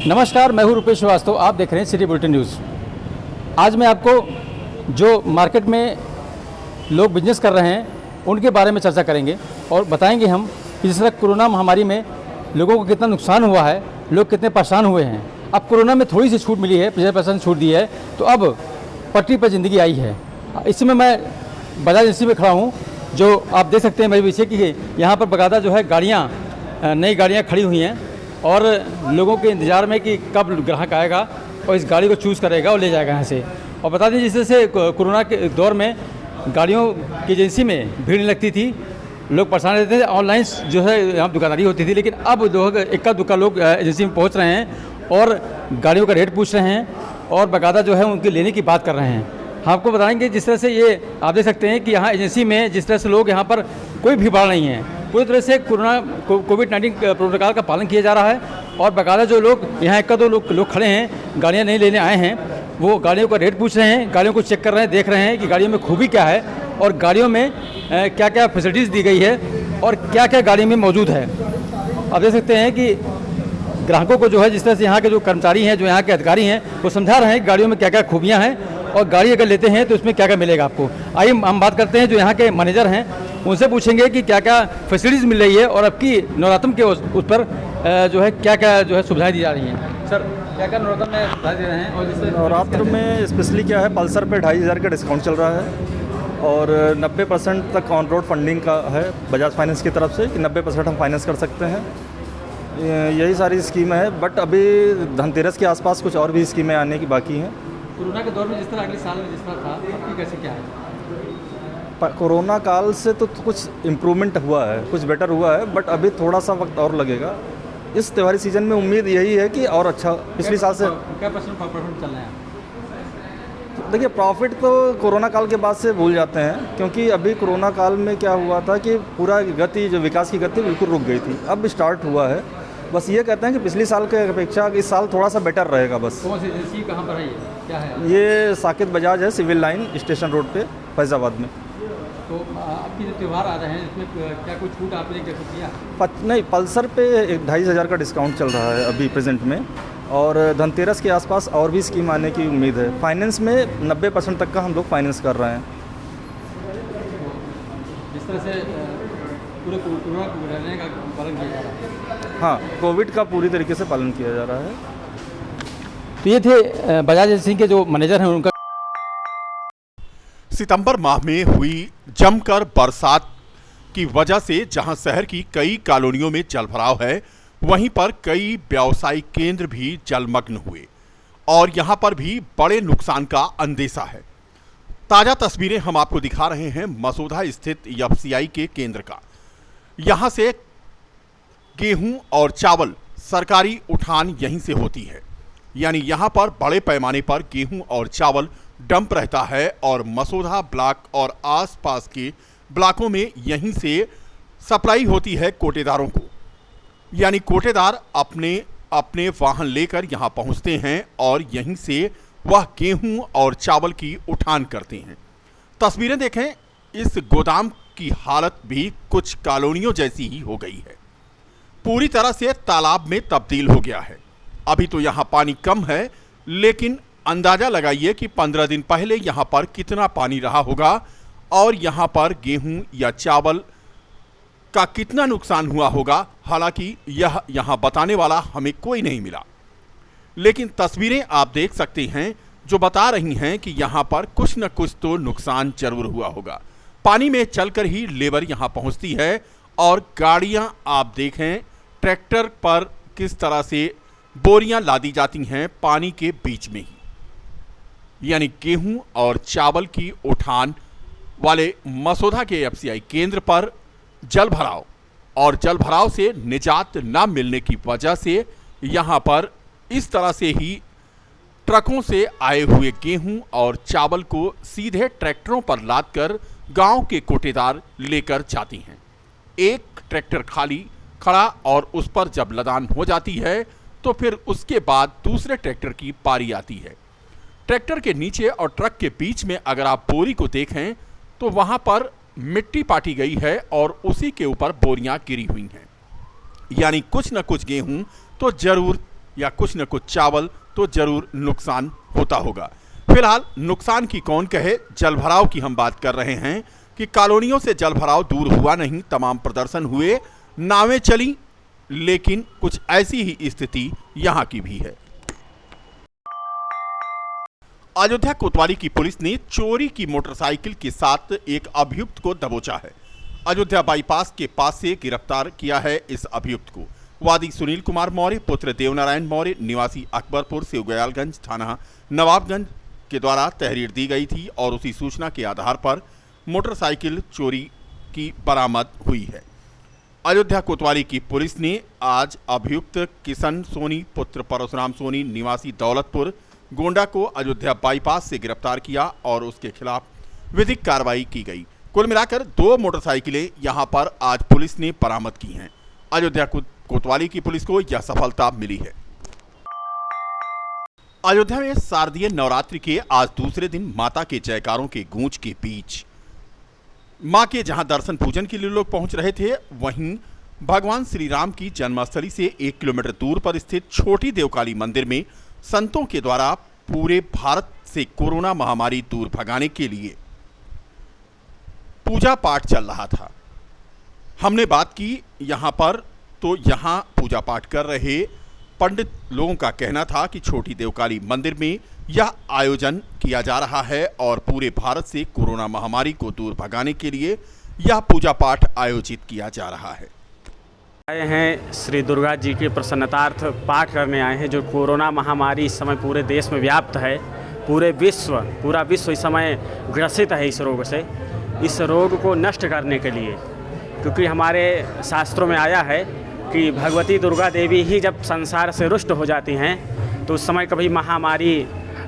नमस्कार, मैं हूं रुपेश श्रीवास्तव। आप देख रहे हैं सिटी बुलेटिन न्यूज़। आज मैं आपको जो मार्केट में लोग बिजनेस कर रहे हैं उनके बारे में चर्चा करेंगे और बताएंगे हम कि जिस तरह कोरोना महामारी में लोगों को कितना नुकसान हुआ है, लोग कितने परेशान हुए हैं। अब कोरोना में थोड़ी सी छूट मिली है, 50% छूट दी है, तो अब पटरी पर ज़िंदगी आई है। इस समय मैं बजाज एजेंसी में खड़ा हूँ, जो आप देख सकते हैं मेरे पीछे कि यहाँ पर बाकायदा जो है गाड़ियाँ, नई गाड़ियाँ खड़ी हुई हैं और लोगों के इंतज़ार में कि कब ग्राहक आएगा और इस गाड़ी को चूज़ करेगा और ले जाएगा यहाँ से। और बता दें, जिस तरह से कोरोना के दौर में गाड़ियों की एजेंसी में भीड़ नहीं लगती थी, लोग परेशान रहते थे, ऑनलाइन जो है यहाँ दुकानदारी होती थी, लेकिन अब लोग इक्का दुक्का लोग एजेंसी में पहुँच रहे हैं और गाड़ियों का रेट पूछ रहे हैं और बाकायदा जो है उनके लेने की बात कर रहे हैं। हम आपको बताएंगे जिस तरह से ये आप देख सकते हैं कि यहाँ एजेंसी में जिस तरह से लोग यहाँ पर कोई भीड़ नहीं है, पूरी तरह से कोविड-19 प्रोटोकॉल का पालन किया जा रहा है और बाकायदा जो लोग यहाँ एक दो लोग खड़े हैं, गाड़ियाँ नहीं लेने आए हैं, वो गाड़ियों का रेट पूछ रहे हैं, गाड़ियों को चेक कर रहे हैं, देख रहे हैं कि गाड़ियों में खूबी क्या है और गाड़ियों में क्या क्या फैसिलिटीज़ दी गई है और क्या क्या गाड़ी में मौजूद है। आप देख सकते हैं कि ग्राहकों को जो है जिस तरह से यहाँ के जो कर्मचारी हैं, जो यहाँ के अधिकारी हैं, वो समझा रहे हैं कि गाड़ियों में क्या क्या खूबियाँ हैं और गाड़ी अगर लेते हैं तो उसमें क्या क्या मिलेगा आपको। आइए हम बात करते हैं जो यहाँ के मैनेजर हैं, उनसे पूछेंगे कि क्या क्या फैसिलिटीज़ मिल रही है और अब की नवरात्र के उस पर जो है क्या क्या जो है सुविधाएं दी जा रही हैं। सर, क्या क्या नवरात्र में सुविधाएं दे रहे हैं? और जैसे नवरात्र में स्पेशली क्या है, पल्सर पे 2500 का डिस्काउंट चल रहा है और 90% तक ऑन रोड फंडिंग का है बजाज फाइनेंस की तरफ से कि 90% हम फाइनेंस कर सकते हैं। यही सारी स्कीमें हैं, बट अभी धनतेरस के आसपास कुछ और भी स्कीमें आने की बाकी हैं। कोरोना के दौर में जिस तरह अगले साल में जिस तरह था, अब कैसे क्या है? कोरोना काल से तो कुछ इम्प्रूवमेंट हुआ है, कुछ बेटर हुआ है, बट अभी थोड़ा सा वक्त और लगेगा। इस त्योहारी सीजन में उम्मीद यही है कि और अच्छा पिछले साल से क्या % चल रहे हैं? देखिए, प्रॉफिट तो कोरोना काल के बाद से भूल जाते हैं, क्योंकि अभी कोरोना काल में क्या हुआ था कि पूरा गति, जो विकास की गति बिल्कुल रुक गई थी, अब स्टार्ट हुआ है। बस ये कहते हैं कि पिछले साल के अपेक्षा इस साल थोड़ा सा बेटर रहेगा। बस कौन सी एजेंसी कहाँ पर है, ये क्या है? ये साकेत बजाज है, सिविल लाइन स्टेशन रोड पे, फैजाबाद में। तो आपके जो त्यौहार आ रहे हैं इसमें क्या कोई छूट आपने किया? नहीं, पल्सर पे 2500 का डिस्काउंट चल रहा है अभी प्रेजेंट में और धनतेरस के आसपास और भी स्कीम आने की उम्मीद है। फाइनेंस में 90% तक का हम लोग फाइनेंस कर रहे हैं। तो जिस तरह से पूरे कोरोना का पालन किया जा रहा है। हाँ, कोविड का पूरी तरीके से पालन किया जा रहा है। तो ये थे बजाज एजेंसी के जो मैनेजर हैं, उनका। सितंबर माह में हुई जमकर बरसात की वजह से जहां शहर की कई कॉलोनियों में जलभराव है, वहीं पर कई व्यावसायिक केंद्र भी जलमग्न हुए और यहां पर भी बड़े नुकसान का अंदेशा है। ताजा तस्वीरें हम आपको दिखा रहे हैं मसूधा स्थित एफसीआई के केंद्र का। यहां से गेहूं और चावल सरकारी उठान यहीं से होती है, यानी यहां पर बड़े पैमाने पर गेहूं और चावल डंप रहता है और मसूधा ब्लॉक और आसपास के ब्लॉकों में यहीं से सप्लाई होती है कोटेदारों को। यानी कोटेदार अपने अपने वाहन लेकर यहां पहुंचते हैं और यहीं से वह गेहूं और चावल की उठान करते हैं। तस्वीरें देखें, इस गोदाम की हालत भी कुछ कॉलोनियों जैसी ही हो गई है, पूरी तरह से तालाब में तब्दील हो गया है। अभी तो यहां पानी कम है, लेकिन अंदाजा लगाइए कि 15 दिन पहले यहां पर कितना पानी रहा होगा और यहां पर गेहूं या चावल का कितना नुकसान हुआ होगा। हालांकि यह यहां बताने वाला हमें कोई नहीं मिला, लेकिन तस्वीरें आप देख सकते हैं जो बता रही हैं कि यहां पर कुछ न कुछ तो नुकसान जरूर हुआ होगा। पानी में चलकर ही लेबर यहां पहुंचती है और गाड़ियां आप देखें, ट्रैक्टर पर किस तरह से बोरियां लादी जाती हैं पानी के बीच में ही। यानी गेहूं और चावल की उठान वाले मसूधा के एफसीआई केंद्र पर जलभराव और जलभराव से निजात न मिलने की वजह से यहां पर इस तरह से ही ट्रकों से आए हुए गेहूं और चावल को सीधे ट्रैक्टरों पर लादकर गांव के कोटेदार लेकर जाती हैं। एक ट्रैक्टर खाली खड़ा और उस पर जब लदान हो जाती है तो फिर उसके बाद दूसरे ट्रैक्टर की पारी आती है। ट्रैक्टर के नीचे और ट्रक के बीच में अगर आप बोरी को देखें तो वहां पर मिट्टी पाटी गई है और उसी के ऊपर बोरियां गिरी हुई हैं। यानी कुछ न कुछ गेहूं तो जरूर या कुछ न कुछ चावल तो जरूर नुकसान होता होगा। फिलहाल नुकसान की कौन कहे, जलभराव की हम बात कर रहे हैं कि कॉलोनियों से जलभराव दूर हुआ नहीं, तमाम प्रदर्शन हुए, नावें चली, लेकिन कुछ ऐसी ही स्थिति यहां की भी है। अयोध्या कोतवाली की पुलिस ने चोरी की मोटरसाइकिल के साथ एक अभियुक्त को दबोचा है। अयोध्या बाईपास के पास से गिरफ्तार किया है इस अभियुक्त को। वादी सुनील कुमार मौर्य पुत्र देवनारायण मौर्य निवासी अकबरपुर सेवगयालगंज थाना नवाबगंज के द्वारा तहरीर दी गई थी और उसी सूचना के आधार पर मोटरसाइकिल चोरी की बरामद हुई है। अयोध्या कोतवाली की पुलिस ने आज अभियुक्त किशन सोनी पुत्र परशुराम सोनी निवासी दौलतपुर गोंडा को अयोध्या बाईपास से गिरफ्तार किया और उसके खिलाफ विधिक कार्रवाई की गई। कुल मिलाकर 2 मोटरसाइकिलें यहां पर आज पुलिस ने बरामद की हैं। अयोध्या कोतवाली की पुलिस को यह सफलता मिली है। अयोध्या में शारदीय नवरात्रि के आज दूसरे दिन माता के जयकारों के गूंज के बीच मां के जहां दर्शन पूजन के लिए लोग पहुंच रहे थे, वहीं भगवान श्री राम की जन्मस्थली से 1 किलोमीटर दूर पर स्थित छोटी देवकाली मंदिर में संतों के द्वारा पूरे भारत से कोरोना महामारी दूर भगाने के लिए पूजा पाठ चल रहा था। हमने बात की यहां पर, तो यहां पूजा पाठ कर रहे पंडित लोगों का कहना था कि छोटी देवकाली मंदिर में यह आयोजन किया जा रहा है और पूरे भारत से कोरोना महामारी को दूर भगाने के लिए यह पूजा पाठ आयोजित किया जा रहा है। आए हैं श्री दुर्गा जी के प्रसन्नतार्थ पाठ करने आए हैं। जो कोरोना महामारी इस समय पूरे देश में व्याप्त है, पूरा विश्व इस समय ग्रसित है इस रोग से। इस रोग को नष्ट करने के लिए, क्योंकि हमारे शास्त्रों में आया है कि भगवती दुर्गा देवी ही जब संसार से रुष्ट हो जाती हैं तो उस समय कभी महामारी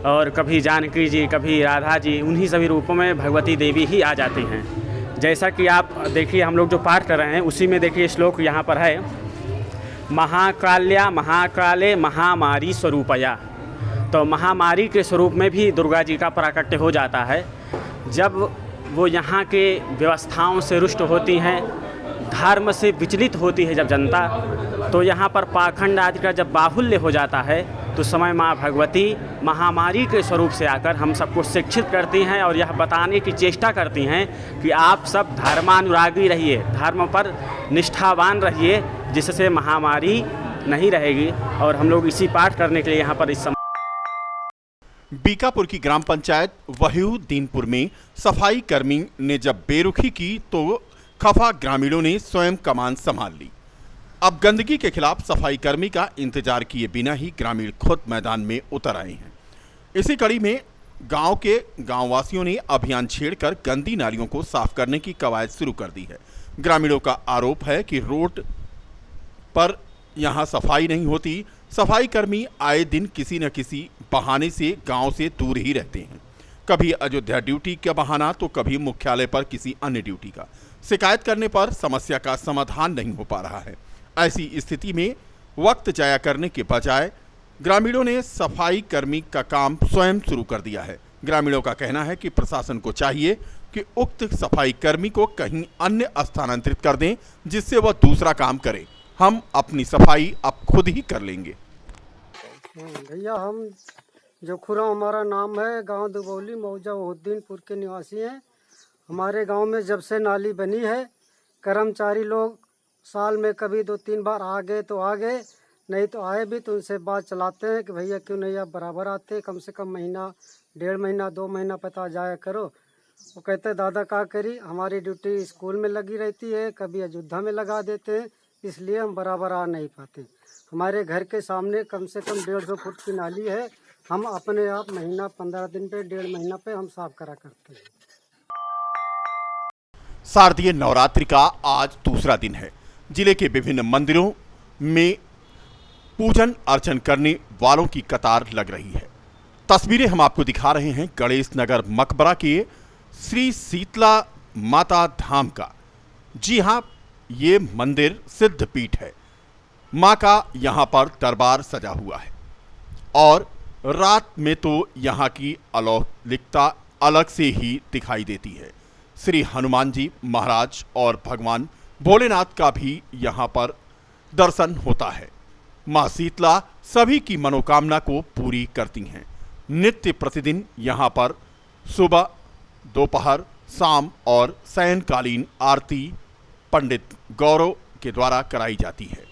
और कभी जानकी जी, कभी राधा जी, उन्हीं सभी रूपों में भगवती देवी ही आ जाती हैं। जैसा कि आप देखिए, हम लोग जो पाठ कर रहे हैं उसी में देखिए श्लोक यहाँ पर है, महाकाल्या महाकाले महामारी स्वरूपया। तो महामारी के स्वरूप में भी दुर्गा जी का प्राकट्य हो जाता है। जब वो यहाँ के व्यवस्थाओं से रुष्ट होती हैं, धर्म से विचलित होती है जब जनता, तो यहाँ पर पाखंड आदि का जब बाहुल्य हो जाता है तो समय माँ भगवती महामारी के स्वरूप से आकर हम सबको शिक्षित करती हैं और यह बताने की चेष्टा करती हैं कि आप सब धर्मानुरागी रहिए, धर्म पर निष्ठावान रहिए, जिससे महामारी नहीं रहेगी। और हम लोग इसी पाठ करने के लिए यहाँ पर इस समय बीकापुर की ग्राम पंचायत वहीउद्दीनपुर में सफाई कर्मी ने जब बेरुखी की तो खफा ग्रामीणों ने स्वयं कमान संभाल ली। अब गंदगी के खिलाफ सफाई कर्मी का इंतजार किए बिना ही ग्रामीण खुद मैदान में उतर आए हैं। इसी कड़ी में गांव के गांववासियों ने अभियान छेड़कर गंदी नालियों को साफ करने की कवायद शुरू कर दी है। ग्रामीणों का आरोप है कि रोड पर यहां सफाई नहीं होती। सफाई कर्मी आए दिन किसी न किसी बहाने से गांव से दूर ही रहते हैं, कभी अयोध्या ड्यूटी का बहाना तो कभी मुख्यालय पर किसी अन्य ड्यूटी का। शिकायत करने पर समस्या का समाधान नहीं हो पा रहा है। ऐसी स्थिति में वक्त जाया करने के बजाय ग्रामीणों ने सफाई कर्मी का काम स्वयं शुरू कर दिया है। ग्रामीणों का कहना है कि प्रशासन को चाहिए कि उक्त सफाई कर्मी को कहीं अन्य स्थानांतरित कर दें, जिससे वह दूसरा काम करे। हम अपनी सफाई अब खुद ही कर लेंगे। भैया, हम जोखुरा हमारा नाम है, गांव दुबौली मौजा वहीउद्दीनपुर के निवासी हैं। हमारे गांव में जब से नाली बनी है, कर्मचारी लोग साल में कभी 2-3 बार आ गए तो आ गए, नहीं तो आए भी तो उनसे बात चलाते हैं कि भैया क्यों नहीं आप बराबर आते, कम से कम महीना 1.5 महीना 2 महीना पता जाया करो। वो कहते दादा क्या करी, हमारी ड्यूटी स्कूल में लगी रहती है, कभी अयोध्या में लगा देते हैं, इसलिए हम बराबर आ नहीं पाते। हमारे घर के सामने कम से कम 150 फुट की नाली है, हम अपने आप महीना 15 दिन पे 1.5 महीना पे हम साफ करा करते हैं। शारदीय नवरात्रि का आज दूसरा दिन है। जिले के विभिन्न मंदिरों में पूजन अर्चन करने वालों की कतार लग रही है। तस्वीरें हम आपको दिखा रहे हैं गणेश नगर मकबरा के श्री शीतला माता धाम का। जी हां, ये मंदिर सिद्ध पीठ है। मां का यहां पर दरबार सजा हुआ है और रात में तो यहां की अलौकिकता अलग से ही दिखाई देती है। श्री हनुमान जी महाराज और भगवान भोलेनाथ का भी यहां पर दर्शन होता है। मां शीतला सभी की मनोकामना को पूरी करती हैं। नित्य प्रतिदिन यहाँ पर सुबह, दोपहर, शाम और सायंकालीन आरती पंडित गौरव के द्वारा कराई जाती है।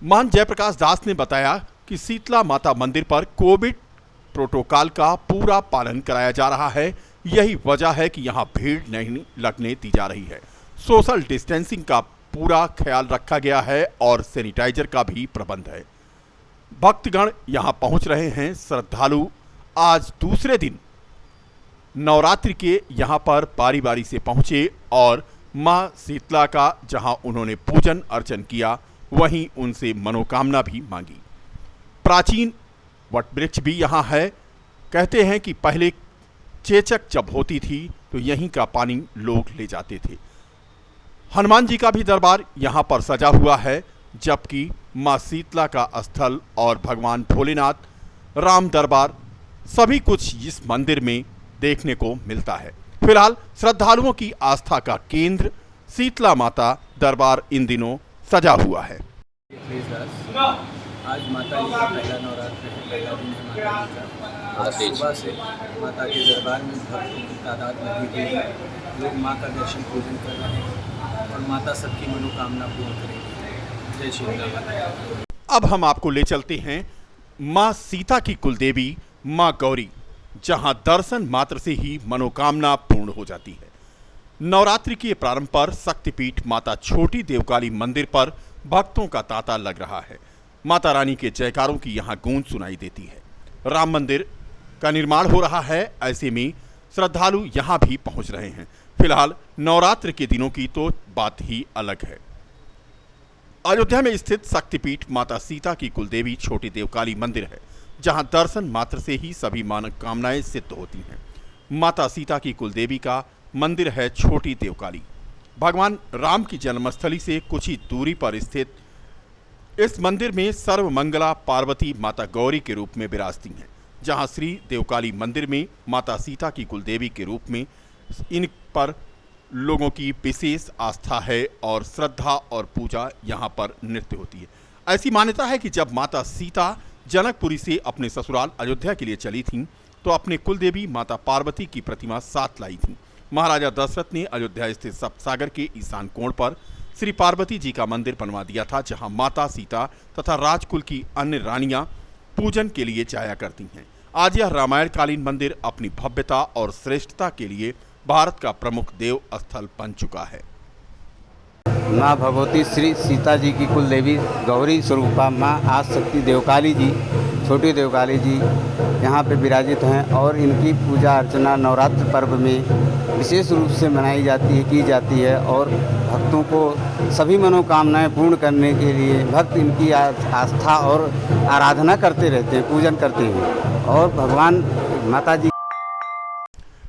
महंत जयप्रकाश दास ने बताया कि शीतला माता मंदिर पर कोविड प्रोटोकॉल का पूरा पालन कराया जा रहा है। यही वजह है कि यहाँ भीड़ नहीं लगने दी जा रही है। सोशल डिस्टेंसिंग का पूरा ख्याल रखा गया है और सैनिटाइजर का भी प्रबंध है। भक्तगण यहाँ पहुँच रहे हैं। श्रद्धालु आज दूसरे दिन नवरात्रि के यहाँ पर बारी बारी से पहुँचे और माँ शीतला का जहाँ उन्होंने पूजन अर्चन किया, वहीं उनसे मनोकामना भी मांगी। प्राचीन वटवृक्ष भी यहाँ है। कहते हैं कि पहले चेचक जब होती थी तो यहीं का पानी लोग ले जाते थे। हनुमान जी का भी दरबार यहाँ पर सजा हुआ है, जबकि माँ शीतला का स्थल और भगवान भोलेनाथ, राम दरबार सभी कुछ इस मंदिर में देखने को मिलता है। फिलहाल श्रद्धालुओं की आस्था का केंद्र शीतला माता दरबार इन दिनों सजा हुआ है। आज माता जी का पहला नवरात्र है, पहला दिन है माता जी का। आज सुबह से माता के दरबार में भक्तों की तादाद लगी हुई है। लोग माँ का दर्शन पूजन कर रहे हैं और माता सबकी मनोकामना पूर्ण करेगी। जय श्री राम। अब हम आपको ले चलते हैं माँ सीता की कुलदेवी माँ गौरी, जहां दर्शन मात्र से ही मनोकामना पूर्ण हो जाती है। नवरात्रि के प्रारंभ पर शक्तिपीठ माता छोटी देवकाली मंदिर पर भक्तों का तांता लग रहा है। माता रानी के जयकारों की यहां गूंज सुनाई देती है। राम मंदिर का निर्माण हो रहा है, ऐसे में श्रद्धालु यहां भी पहुंच रहे हैं। फिलहाल नवरात्र के दिनों की तो बात ही अलग है। अयोध्या में स्थित शक्तिपीठ माता सीता की कुलदेवी छोटी देवकाली मंदिर है, जहां दर्शन मात्र से ही सभी मनोकामनाएं सिद्ध होती हैं। माता सीता की कुलदेवी का मंदिर है छोटी देवकाली। भगवान राम की जन्मस्थली से कुछ ही दूरी पर स्थित इस मंदिर में सर्वमंगला पार्वती माता गौरी के रूप में विराजती हैं, जहां श्री देवकाली मंदिर में माता सीता की कुलदेवी के रूप में इन पर लोगों की विशेष आस्था है और श्रद्धा और पूजा यहां पर नृत्य होती है। ऐसी मान्यता है कि जब माता सीता जनकपुरी से अपने ससुराल अयोध्या के लिए चली थीं, तो अपने कुलदेवी माता पार्वती की प्रतिमा साथ लाई थीं। महाराजा दशरथ ने अयोध्या स्थित सप्तसागर के ईशान कोण पर श्री पार्वती जी का मंदिर बनवा दिया था, जहां माता सीता तथा राजकुल की अन्य रानियां पूजन के लिए जाया करती हैं। आज यह रामायण कालीन मंदिर अपनी भव्यता और श्रेष्ठता के लिए भारत का प्रमुख देव स्थल बन चुका है। माँ भगवती श्री सीता जी की कुलदेवी गौरी स्वरूपा माँ आदिशक्ति देवकाली जी, छोटी देवकाली जी यहाँ पे विराजित हैं और इनकी पूजा अर्चना नवरात्र पर्व में विशेष रूप से मनाई जाती है, की जाती है और भक्तों को सभी मनोकामनाएं पूर्ण करने के लिए भक्त इनकी आस्था और आराधना करते रहते हैं, पूजन करते हैं। और भगवान माता जी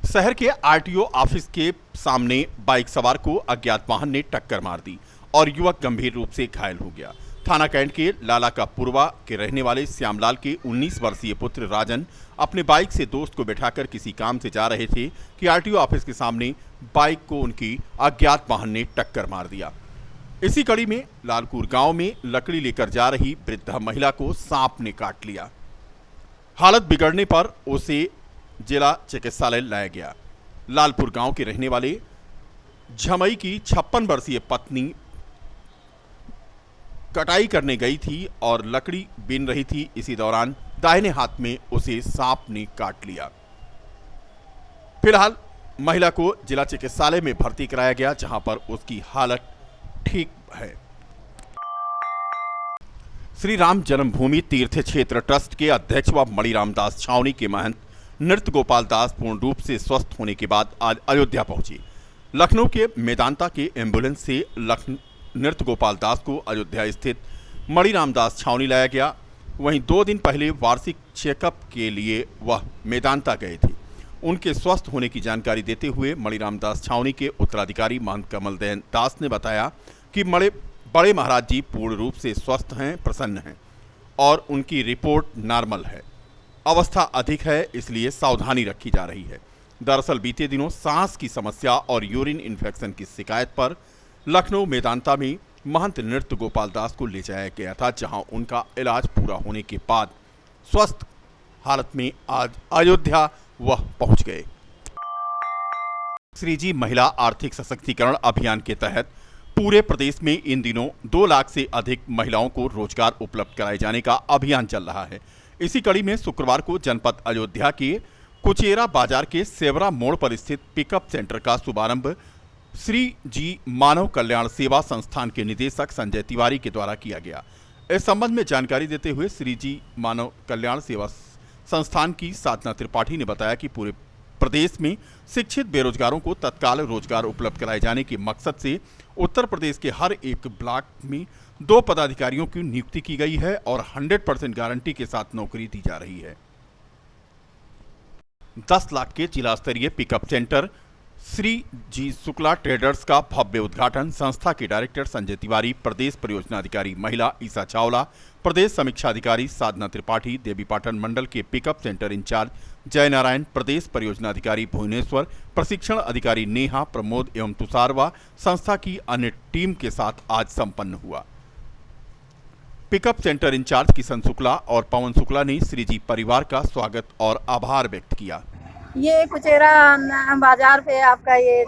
शहर के आरटीओ ऑफिस के सामने बाइक सवार को अज्ञात वाहन ने टक्कर मार दी और युवक गंभीर रूप से घायल हो गया। थाना कैंट के लाला का पुरवा के रहने वाले श्यामलाल के 19 वर्षीय पुत्र राजन अपने बाइक से दोस्त को बैठाकर किसी काम से जा रहे थे कि आरटीओ ऑफिस के सामने बाइक को उनकी अज्ञात वाहन ने टक्कर मार दिया। इसी कड़ी में लालपुर गांव में लकड़ी लेकर जा रही वृद्धा महिला को सांप ने काट लिया। हालत बिगड़ने पर उसे जिला चिकित्सालय लाया गया। लालपुर गांव के रहने वाले झमई की 56 वर्षीय पत्नी कटाई करने गई थी और लकड़ी बीन रही थी। इसी दौरान दाहिने हाथ में उसे सांप ने काट लिया। फिलहाल महिला को जिला चिकित्सालय में भर्ती कराया गया, जहां पर उसकी हालत ठीक है। श्री राम जन्मभूमि तीर्थ क्षेत्र ट्रस्ट के अध्यक्ष व मणिराम दास छावनी के महंत नृत्य गोपाल दास पूर्ण रूप से स्वस्थ होने के बाद आज अयोध्या पहुंचे। लखनऊ के मेदांता के एम्बुलेंस से नृत्य गोपाल दास को अयोध्या स्थित मणिराम दास छावनी लाया गया। वहीं 2 दिन पहले वार्षिक चेकअप के लिए वह मेदांता गए थे। उनके स्वस्थ होने की जानकारी देते हुए मणिराम दास छावनी के उत्तराधिकारी महंत कमल दास ने बताया कि बड़े महाराज जी पूर्ण रूप से स्वस्थ हैं, प्रसन्न हैं और उनकी रिपोर्ट नॉर्मल है। अवस्था अधिक है, इसलिए सावधानी रखी जा रही है। दरअसल बीते दिनों सांस की समस्या और यूरिन इन्फेक्शन की शिकायत पर लखनऊ मेदांता में महंत नृत्य गोपाल दास को ले जाया गया था, जहां उनका इलाज पूरा होने के बाद स्वस्थ हालत में आज अयोध्या वह पहुंच गए। श्री जी महिला आर्थिक सशक्तिकरण अभियान के तहत पूरे प्रदेश में इन दिनों 2 लाख से अधिक महिलाओं को रोजगार उपलब्ध कराए जाने का अभियान चल रहा है। इसी कड़ी में शुक्रवार को जनपद अयोध्या के कुचेरा बाजार के सेवरा मोड़ पर स्थित पिकअप सेंटर का शुभारंभ श्री जी मानव कल्याण सेवा संस्थान के निदेशक संजय तिवारी के द्वारा किया गया। इस संबंध में जानकारी देते हुए श्री जी मानव कल्याण सेवा संस्थान की साधना त्रिपाठी ने बताया कि पूरे प्रदेश में शिक्षित बेरोजगारों को तत्काल रोजगार उपलब्ध कराए जाने के मकसद से उत्तर प्रदेश के हर एक ब्लॉक में 2 पदाधिकारियों की नियुक्ति की गई है और 100% गारंटी के साथ नौकरी दी जा रही है। 10 लाख के जिला स्तरीय पिकअप सेंटर श्री जी शुक्ला ट्रेडर्स का भव्य उद्घाटन संस्था के डायरेक्टर संजय तिवारी, प्रदेश परियोजना अधिकारी महिला ईसा चावला, प्रदेश समीक्षा अधिकारी साधना त्रिपाठी, देवीपाटन मंडल के पिकअप सेंटर इंचार्ज जय नारायण, प्रदेश परियोजना अधिकारी भुवनेश्वर, प्रशिक्षण अधिकारी नेहा, प्रमोद एवं तुषारवा संस्था की अन्य टीम के साथ आज संपन्न हुआ। Pickup centre incharge Kishan Shukla और पवन शुक्ला ने श्री जी परिवार का स्वागत और आभार व्यक्त किया। ये कुचेरा बाजार पे आपका ये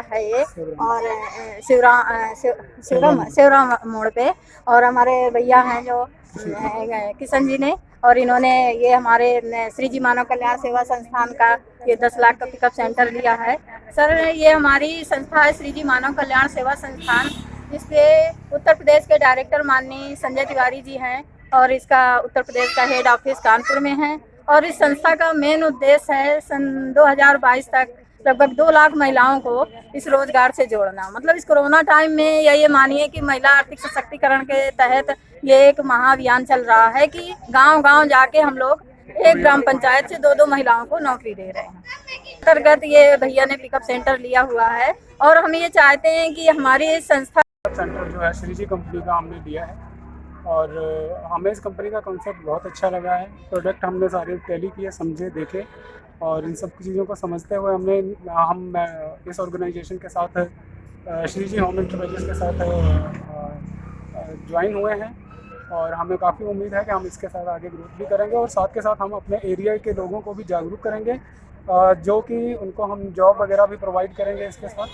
है ये और शिवरा मोड़ पे, और हमारे भैया हैं जो किशन जी ने, और इन्होंने ये हमारे श्री जी मानव कल्याण सेवा संस्थान का ये 10 लाख का पिकअप सेंटर लिया है। सर ये हमारी संस्था है श्री जी मानव कल्याण सेवा संस्थान, जिसके उत्तर प्रदेश के डायरेक्टर माननीय संजय तिवारी जी हैं और इसका उत्तर प्रदेश का हेड ऑफिस कानपुर में है। और इस संस्था का मेन उद्देश्य है सन 2022 तक लगभग 2 लाख महिलाओं को इस रोजगार से जोड़ना। मतलब इस कोरोना टाइम में या ये मानिए कि महिला आर्थिक सशक्तिकरण के तहत ये एक महाअभियान चल रहा है कि गांव-गांव जाके हम लोग एक ग्राम पंचायत से 2-2 महिलाओं को नौकरी दे रहे हैं। अंतर्गत ये भैया ने पिकअप सेंटर लिया हुआ है और हम ये चाहते हैं कि हमारी संस्था सेंटर जो है श्री जी कंपनी का हमने दिया है और हमें इस कंपनी का कॉन्सेप्ट बहुत अच्छा लगा है। प्रोडक्ट हमने सारे टैली किए, समझे, देखे और इन सब चीज़ों को समझते हुए हम इस ऑर्गेनाइजेशन के साथ श्री जी होम एंटरप्राइजेस के साथ ज्वाइन हुए हैं और हमें काफ़ी उम्मीद है कि हम इसके साथ आगे ग्रोथ भी करेंगे और साथ के साथ हम अपने एरिया के लोगों को भी जागरूक करेंगे, जो कि उनको हम जॉब वगैरह भी प्रोवाइड करेंगे इसके साथ।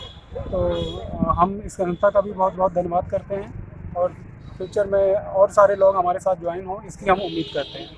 तो हम इस संस्था का भी बहुत बहुत धन्यवाद करते हैं और फ्यूचर में और सारे लोग हमारे साथ ज्वाइन हों, इसकी हम उम्मीद करते हैं।